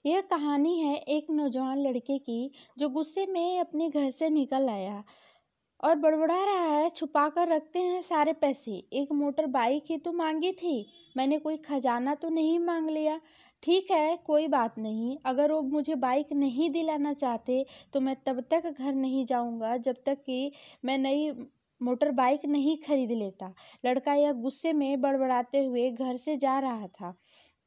यह कहानी है एक नौजवान लड़के की जो गुस्से में अपने घर से निकल आया और बड़बड़ा रहा है, छुपा कर रखते हैं सारे पैसे। एक मोटर बाइक ही तो मांगी थी, मैंने कोई खजाना तो नहीं मांग लिया। ठीक है, कोई बात नहीं। अगर वो मुझे बाइक नहीं दिलाना चाहते तो मैं तब तक घर नहीं जाऊंगा जब तक कि मैं नई मोटर बाइक नहीं खरीद लेता। लड़का यह गुस्से में बड़बड़ाते हुए घर से जा रहा था।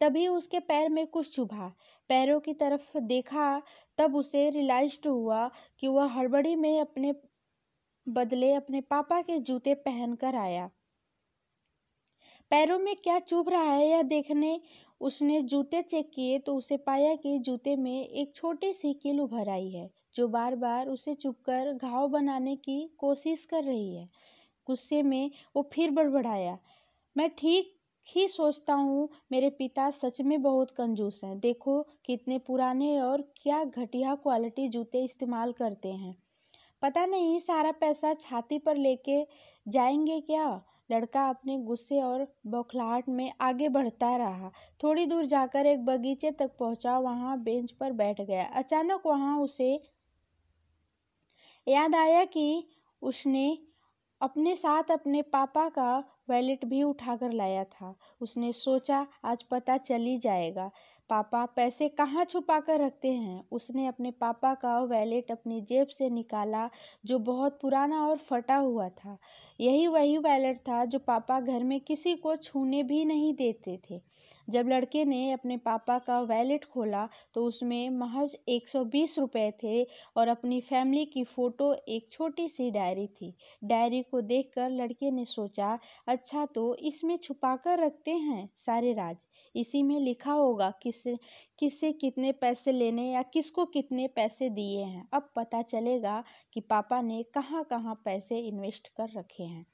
तभी उसके पैर में कुछ चुभा। पैरों की तरफ देखा, तब उसे रियलाइज्ड हुआ कि वह हड़बड़ी में अपने बदले अपने पापा के जूते पहनकर आया। पैरों में क्या चुभ रहा है यह देखने उसने जूते चेक किए तो उसे पाया कि जूते में एक छोटी सी कील उभर आई है जो बार बार उसे चुभकर घाव बनाने की कोशिश कर रही है। गुस्से में वो फिर बड़बड़ाया, मैं ठीक ही सोचता हूँ, मेरे पिता सच में बहुत कंजूस हैं। देखो कितने पुराने और क्या घटिया क्वालिटी जूते इस्तेमाल करते हैं। पता नहीं सारा पैसा छाती पर लेके जाएंगे क्या। लड़का अपने गुस्से और बौखलाहट में आगे बढ़ता रहा। थोड़ी दूर जाकर एक बगीचे तक पहुंचा, वहां बेंच पर बैठ गया। अचानक वहां उसे याद आया कि उसने अपने साथ अपने पापा का वॉलेट भी उठाकर लाया था। उसने सोचा आज पता चल ही जाएगा पापा पैसे कहाँ छुपा कर रखते हैं। उसने अपने पापा का वॉलेट अपनी जेब से निकाला जो बहुत पुराना और फटा हुआ था। यही वही वॉलेट था जो पापा घर में किसी को छूने भी नहीं देते थे। जब लड़के ने अपने पापा का वॉलेट खोला तो उसमें महज 120 रुपये थे और अपनी फैमिली की फ़ोटो एक छोटी सी डायरी थी। डायरी को देखकर लड़के ने सोचा, अच्छा तो इसमें छुपा कर रखते हैं सारे राज। इसी में लिखा होगा किससे कितने पैसे लेने या किसको कितने पैसे दिए हैं। अब पता चलेगा कि पापा ने कहाँ कहाँ पैसे इन्वेस्ट कर रखे हैं।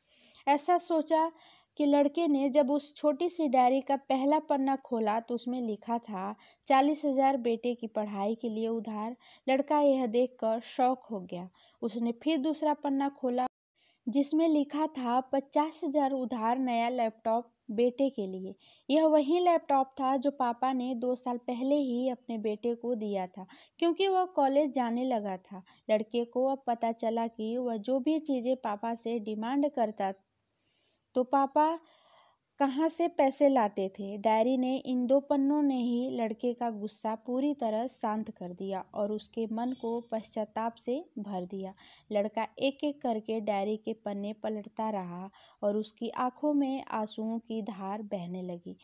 ऐसा सोचा कि लड़के ने जब उस छोटी सी डायरी का पहला पन्ना खोला तो उसमें लिखा था 40,000 बेटे की पढ़ाई के लिए उधार। लड़का यह देखकर शॉक हो गया। उसने फिर दूसरा पन्ना खोला जिसमें लिखा था 50,000 उधार नया लैपटॉप बेटे के लिए। यह वही लैपटॉप था जो पापा ने 2 साल पहले ही अपने बेटे को दिया था क्योंकि वह कॉलेज जाने लगा था। लड़के को अब पता चला कि वह जो भी चीज़ें पापा से डिमांड करता तो पापा कहाँ से पैसे लाते थे। डायरी ने इन 2 पन्नों ने ही लड़के का गुस्सा पूरी तरह शांत कर दिया और उसके मन को पश्चाताप से भर दिया। लड़का एक एक करके डायरी के पन्ने पलटता रहा और उसकी आंखों में आंसुओं की धार बहने लगी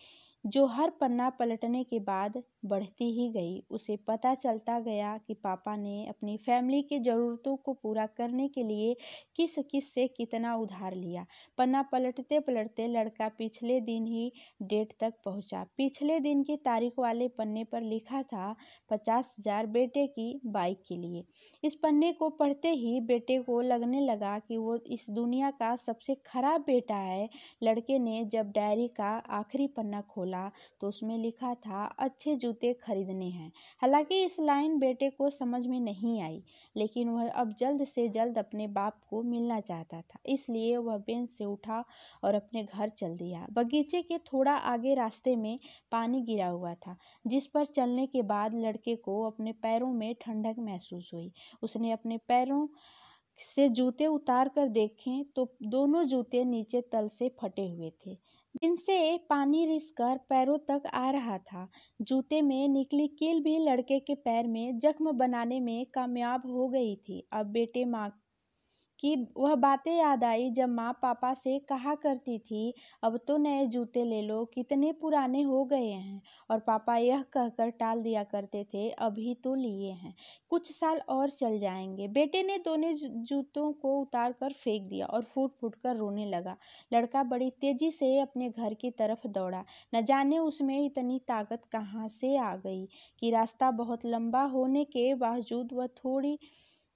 जो हर पन्ना पलटने के बाद बढ़ती ही गई। उसे पता चलता गया कि पापा ने अपनी फैमिली की ज़रूरतों को पूरा करने के लिए किस किस से कितना उधार लिया। पन्ना पलटते पलटते लड़का पिछले दिन ही डेट तक पहुंचा। पिछले दिन की तारीख वाले पन्ने पर लिखा था 50,000 बेटे की बाइक के लिए। इस पन्ने को पढ़ते ही बेटे को लगने लगा कि वो इस दुनिया का सबसे खराब बेटा है। लड़के ने जब डायरी का आखिरी पन्ना खोला तो उसमें लिखा था अच्छे जूते खरीदने हैं। हालांकि इस लाइन बेटे को समझ में नहीं आई, लेकिन वह अब जल्द से जल्द अपने बाप को मिलना चाहता था, इसलिए वह बेंच से उठा और अपने घर चल दिया। बगीचे के थोड़ा आगे रास्ते में पानी गिरा हुआ था जिस पर चलने के बाद लड़के को अपने पैरों में ठंडक महसूस हुई। उसने अपने पैरों से जूते उतार कर देखे तो दोनों जूते नीचे तल से फटे हुए थे जिनसे पानी रिसकर पैरों तक आ रहा था। जूते में निकली कील भी लड़के के पैर में जख्म बनाने में कामयाब हो गई थी। अब बेटे माँ कि वह बातें याद आई जब माँ पापा से कहा करती थी, अब तो नए जूते ले लो, कितने पुराने हो गए हैं। और पापा यह कहकर टाल दिया करते थे, अभी तो लिए हैं, कुछ साल और चल जाएंगे। बेटे ने दोनों जूतों को उतार कर फेंक दिया और फूट फूट कर रोने लगा। लड़का बड़ी तेजी से अपने घर की तरफ दौड़ा। न जाने उसमें इतनी ताकत कहाँ से आ गई कि रास्ता बहुत लंबा होने के बावजूद वह थोड़ी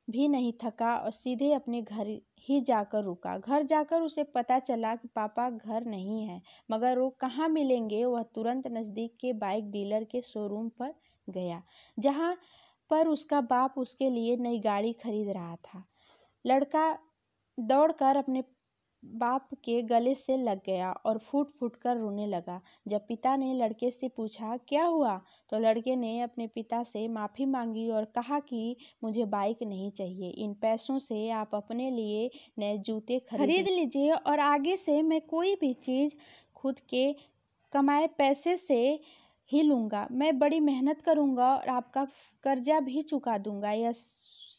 भी नहीं थका और सीधे अपने घर ही जाकर रुका। घर जाकर उसे पता चला कि पापा घर नहीं है, मगर वो कहाँ मिलेंगे। वह तुरंत नज़दीक के बाइक डीलर के शोरूम पर गया जहाँ पर उसका बाप उसके लिए नई गाड़ी खरीद रहा था। लड़का दौड़कर अपने बाप के गले से लग गया और फूट फूट कर रोने लगा। जब पिता ने लड़के से पूछा क्या हुआ, तो लड़के ने अपने पिता से माफ़ी मांगी और कहा कि मुझे बाइक नहीं चाहिए, इन पैसों से आप अपने लिए नए जूते खरीद लीजिए और आगे से मैं कोई भी चीज़ खुद के कमाए पैसे से ही लूँगा। मैं बड़ी मेहनत करूँगा और आपका कर्जा भी चुका दूँगा। यह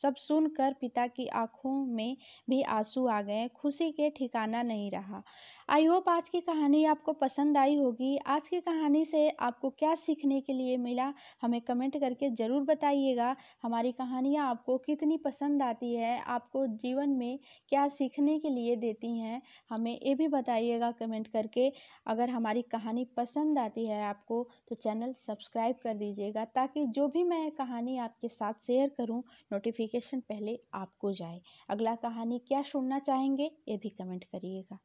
सब सुनकर पिता की आंखों में भी आंसू आ गए, खुशी के ठिकाना नहीं रहा। आई होप आज की कहानी आपको पसंद आई होगी। आज की कहानी से आपको क्या सीखने के लिए मिला, हमें कमेंट करके ज़रूर बताइएगा। हमारी कहानियाँ आपको कितनी पसंद आती है, आपको जीवन में क्या सीखने के लिए देती हैं, हमें ये भी बताइएगा कमेंट करके। अगर हमारी कहानी पसंद आती है आपको तो चैनल सब्सक्राइब कर दीजिएगा, ताकि जो भी मैं कहानी आपके साथ शेयर करूं नोटिफिकेशन पहले आपको जाए। अगला कहानी क्या सुनना चाहेंगे ये भी कमेंट करिएगा।